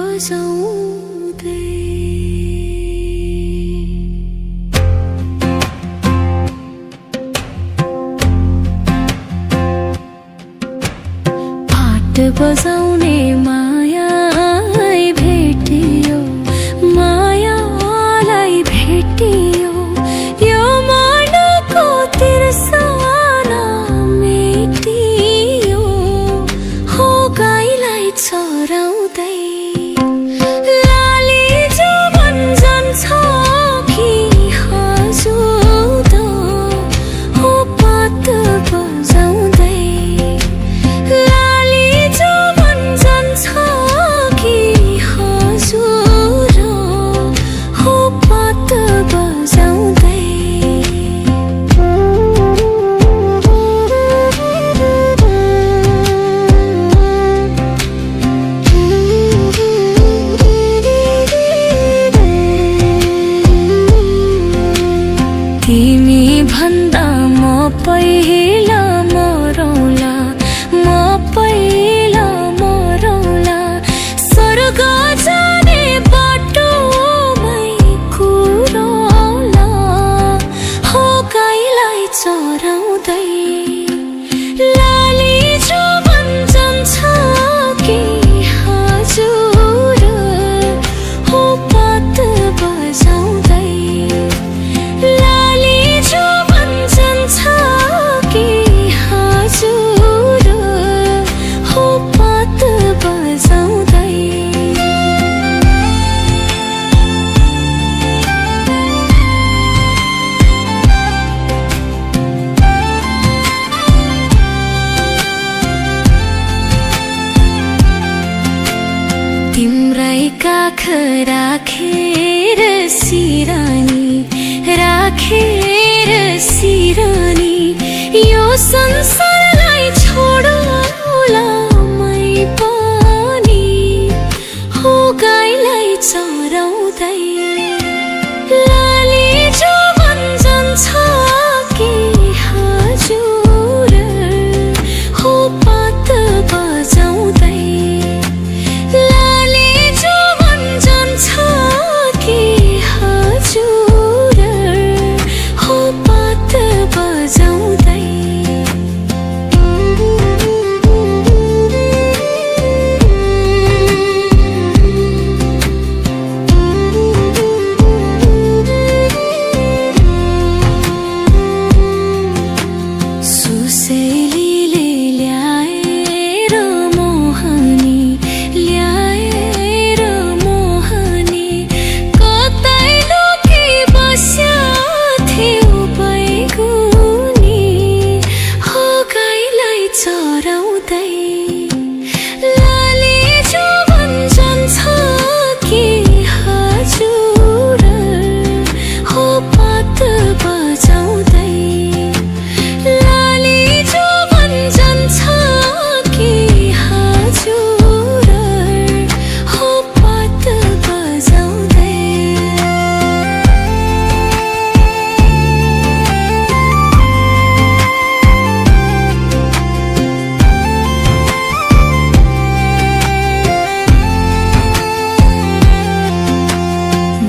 बजाउँदै। पाट बजाउने मायालाई भेटियो, मायालाई भेटियो, यो मनको तिर्सना मेटियो। हो गाईलाई चराउँदै लाली जो भन्छन् छ कि हजुर हो पात बजाउँदै। लाली जो भन्छन् छ कि हजुर हो पात बजाउँदै। तिमी भन्दा म पहिला मरौला, म पहिला मरौला। स्वर्ग जाने बाटोमै कुरौला, हो गाईलाई चराउँदै। लाली जो भन्छन् छ कि हजुर हो पात बजाउँदै। लाली जो भन्छन् छ कि हजुर हो पात बजाउँदै। तिम्रै काख राखेर सिरानी, राखेर सिरानी, यो संसारलाई छोडौला मै पनि हो गाईलाई चराउँदै। लाली जो भन्छन् छ कि हजुर हो पात बजाउँदै। लाली जो भन्छन् छ कि हजुर हो पात बजाउँदै। सुसेलीले ल्याएर मोहनी, ल्याएर मोहनी, कतै लुकी बस्या थियो बैगुनी, हो गाईलाई चराउँदै। लाली जो भन्छन् छ कि हजुर हो पात बजाउँदै। लाली जो भन्छन् छ कि हजुर हो पात बजाउँदै।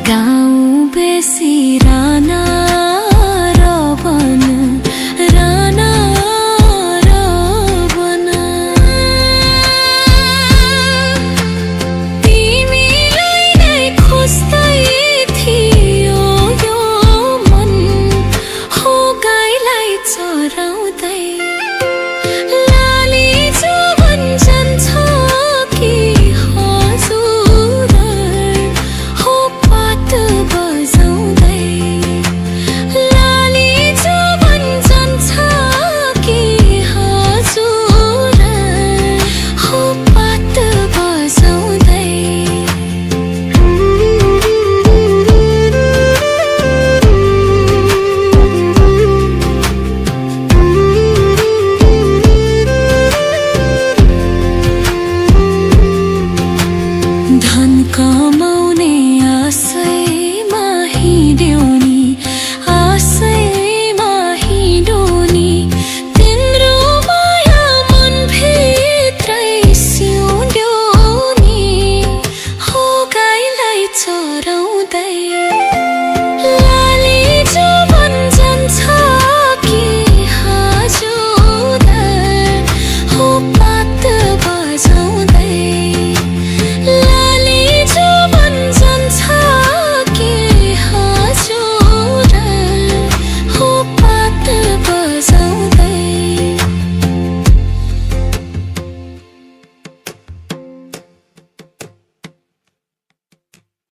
गाउँ बेसी राना र वन, राना र वन। तिमीलाई नै खोज्दै थियो यो मन, हो गाईलाई चराउँदै। लाली जो भन्छन् छ कि हजुर हो पात बजाउँदै। लाली जो भन्छन् छ कि हजुर हो पात बजाउँदै। धन कमाउने आशा